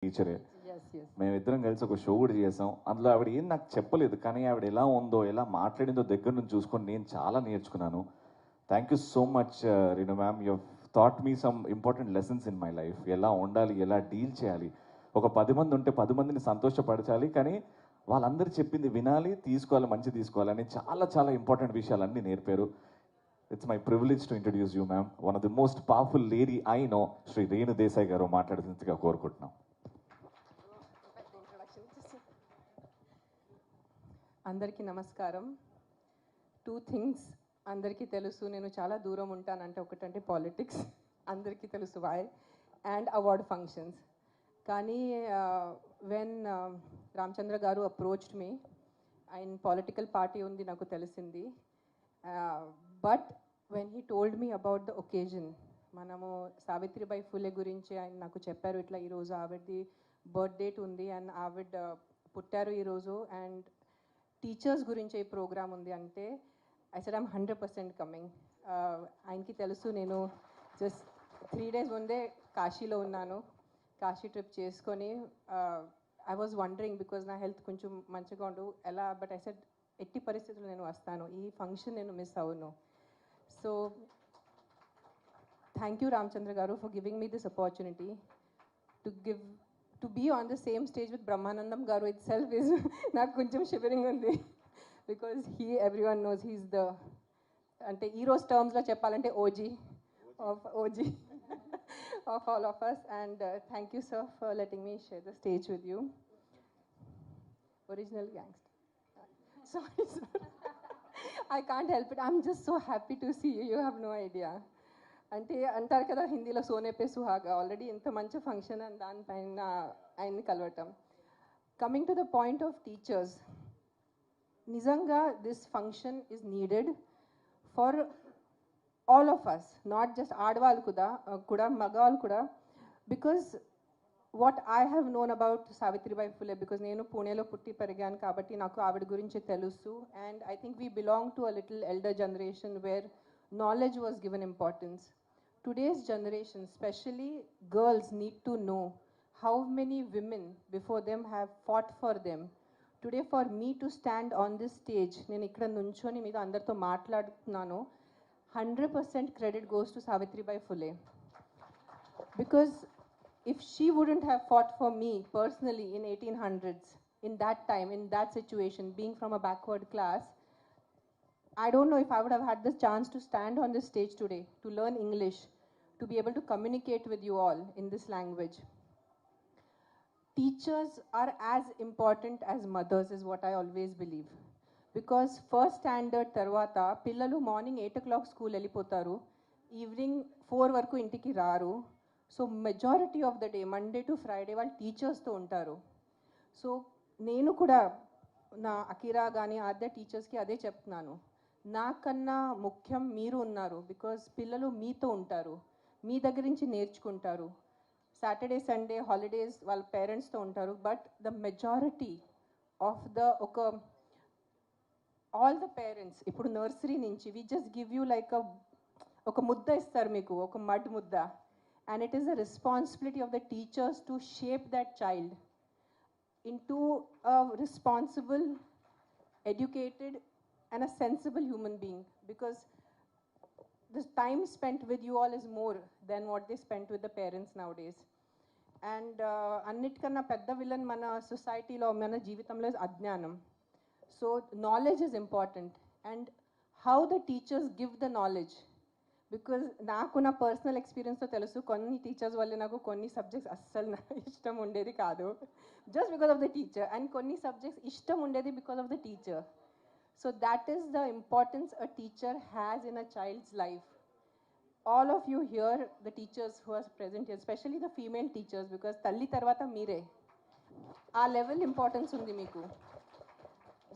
టీచరే. Yes, yes. మేమిద్దరం కలిసి ఒక షో కూడా చేసాం. అందులో ఆవిడ ఏం నాకు చెప్పలేదు, కానీ ఆవిడ ఎలా ఉందో ఎలా మాట్లాడిందో దగ్గర నుంచి చూసుకొని నేను చాలా నేర్చుకున్నాను. Thank you so much Reenu ma'am. You thought me some important lessons in my life. ఎలా ఉండాలి, ఎలా డీల్ చేయాలి. ఒక 10 మంది ఉంటే 10 మందిని సంతోషపరచాలి, కానీ వాళ్ళందరూ చెప్పింది వినాలి, తీసుకోవాలి, మంచి తీసుకోవాలని చాలా చాలా ఇంపార్టెంట్ విషయాలన్నీ నేర్పారు. It's my privilege to introduce you ma'am. One of the most powerful lady I know, Shri Renu Desai garu మాట్లాడుతున్నట్టుగా కోరుకుంటున్నాం. అందరికీ నమస్కారం. 2 థింగ్స్ అందరికీ తెలుసు. నేను చాలా దూరం ఉంటానంటే ఒకటంటే పాలిటిక్స్, అందరికీ తెలుసు వై, అండ్ అవార్డ్ ఫంక్షన్స్. కానీ వెన్ రామచంద్ర గారు అప్రోచ్డ్ మీ, ఆయన పొలిటికల్ పార్టీ ఉంది నాకు తెలిసింది. But when he told me about the occasion, మనము సావిత్రిబాయి ఫులే గురించి ఆయన నాకు చెప్పారు. ఇట్లా ఈరోజు ఆవిడది బర్త్డేట్ ఉంది అండ్ ఆవిడ పుట్టారు ఈరోజు, అండ్ టీచర్స్ గురించి ఈ ప్రోగ్రామ్ ఉంది అంటే ఐ సెడ్ ఐమ్ 100% కమింగ్. ఆయనకి తెలుసు నేను జస్ట్ 3 days ముందే కాశీలో ఉన్నాను. కాశీ ట్రిప్ చేసుకొని ఐ వాజ్ వండరింగ్ బికాజ్ నా హెల్త్ కొంచెం మంచిగా ఉండు ఎలా, బట్ ఐ సెడ్ ఎట్టి పరిస్థితుల్లో నేను వస్తాను, ఈ ఫంక్షన్ నేను మిస్ అవును. సో థ్యాంక్ యూ రామచంద్ర గారు for giving me this opportunity to be on the same stage with Brahmanandam Garu itself is నాకు కొంచెం shivering ఉంది, because everyone knows he's the, అంటే ఈ రోజు టర్మ్స్లో చెప్పాలంటే OG of all of us. And thank you sir for letting me share the stage with you. Original gangster. Sorry sir. I can't help it. I'm just so happy to see you. You have no idea. అంటే అంటారు కదా హిందీలో Soane pay సుహాగా, already ఇంత మంచి function అని దానిపైన ఆయన్ని కలవటం. Coming to the point of teachers, నిజంగా this function is needed for all of us, not just ఆడవాళ్ళు కూడా మగవాళ్ళు కూడా. Because what I have known about Savitribai Phule, because నేను పూణేలో పుట్టి పెరిగాను కాబట్టి నాకు ఆవిడ గురించి తెలుసు. And I think we belong to a little elder generation where knowledge was given importance. Today's generation, especially girls, need to know how many women before them have fought for them. Today for me to stand on this stage, నేను ఇక్కడ నుంచొని మీతో అందరితో మాట్లాడుతున్నాను, 100% credit goes to Savitribai Phule. Because if she wouldn't have fought for me personally in 1800s, in that time, in that situation, being from a backward class, I don't know if I would have had this chance to stand on this stage today, to learn English, to be able to communicate with you all in this language. Teachers are as important as mothers is what I always believe. Because first standard tarvata pillalu morning 8 o'clock school వెళ్ళిపోతారు, evening 4 వరకు ఇంటికి రారు. So majority of the day Monday to Friday వాళ్ళు టీచర్స్తో ఉంటారు. So నేను కూడా నా Akira కానీ ఆద్య టీచర్స్కి అదే చెప్తున్నాను, నాకన్నా ముఖ్యం మీరు ఉన్నారు. బికాజ్ పిల్లలు మీతో ఉంటారు, మీ దగ్గర నుంచి నేర్చుకుంటారు. సాటర్డే సండే హాలిడేస్ వాళ్ళ పేరెంట్స్తో ఉంటారు. But the majority of the all the parents ఇప్పుడు నర్సరీ నుంచి we just give you like ఒక ముద్ద ఇస్తారు మీకు, ఒక మడ్ ముద్ద. And it is the responsibility of the teachers to shape that child into a responsible, educated and a sensible human being, because the time spent with you all is more than what they spent with the parents nowadays. And annitkana pedda villain mana society lo mana jeevitamlo is ajnanam. So knowledge is important, and how the teachers give the knowledge. Because నాకు నా personal ఎక్స్పీరియన్స్తో తెలుసు, కొన్ని teachers వల్ల నాకు కొన్ని subjects అస్సలు ఇష్టం ఉండేది కాదు, just because of the teacher. And కొన్ని సబ్జెక్ట్స్ ఇష్టం ఉండేది because of the teacher. So that is the importance a teacher has in a child's life. All of you here the teachers who are present here, especially the female teachers, because తల్లి తర్వాత మీరే, ఆ level importance ఉంది మీకు.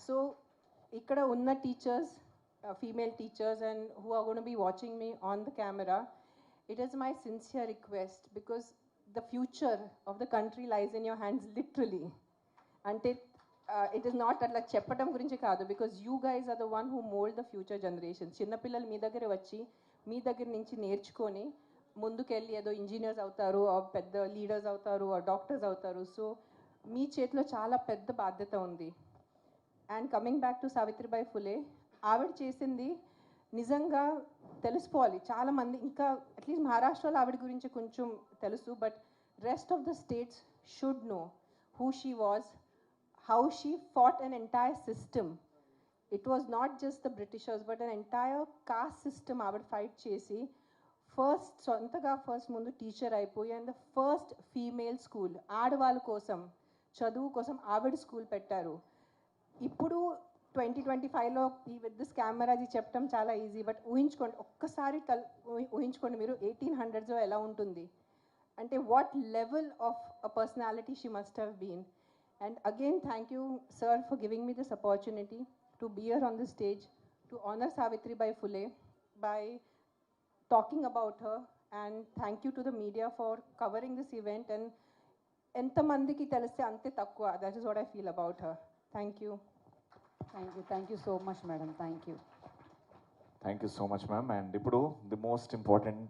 So ఇక్కడ ఉన్న teachers, female teachers, and who are going to be watching me on the camera, it is my sincere request, because the future of the country lies in your hands, literally. And it is not atla cheppatam gurinchi kaadu, because you guys are the one who mold the future generations. Chinna pillalu mee daggare vachi mee daggara nunchi nerchukoni ముందుకెళ్ళి ఏదో engineers అవుతారు పెద్ద leaders అవుతారు doctors అవుతారు. So మీ చేతిలో చాలా పెద్ద బాధ్యత ఉంది. And coming back to Savitribai Phule, ఆవిడ చేసింది నిజంగా తెలుసుకోవాలి చాలామంది. ఇంకా అట్లీస్ట్ మహారాష్ట్రలో ఆవిడ గురించి కొంచెం తెలుసు, but rest of the states should know who she was, how she fought an entire system. It was not just the Britishers but an entire cost system ఆవిడ ఫైట్ చేసి ఫస్ట్ ముందు టీచర్ అయిపోయి, and the first female school ఆడవాళ్ళ కోసం చదువు కోసం ఆవిడ school పెట్టారు. ఇప్పుడు 2025లో ఈ విత్ దిస్ కెమెరా అది చెప్పడం చాలా ఈజీ, బట్ ఊహించుకోండి ఒక్కసారి ఊహించుకోండి మీరు 1800s ఎలా ఉంటుంది అంటే what level of a personality she must have been. And again thank you sir for giving me this opportunity to be here on this stage to honour Savitribai Phule by talking about her, and thank you to the media for covering this event. And ఎంతమందికి తెలిస్తే అంతే తక్కువ. That is what I feel about her. Thank you. Thank you so much, madam. Thank you. Thank you so much ma'am. And ఇప్పుడు the most important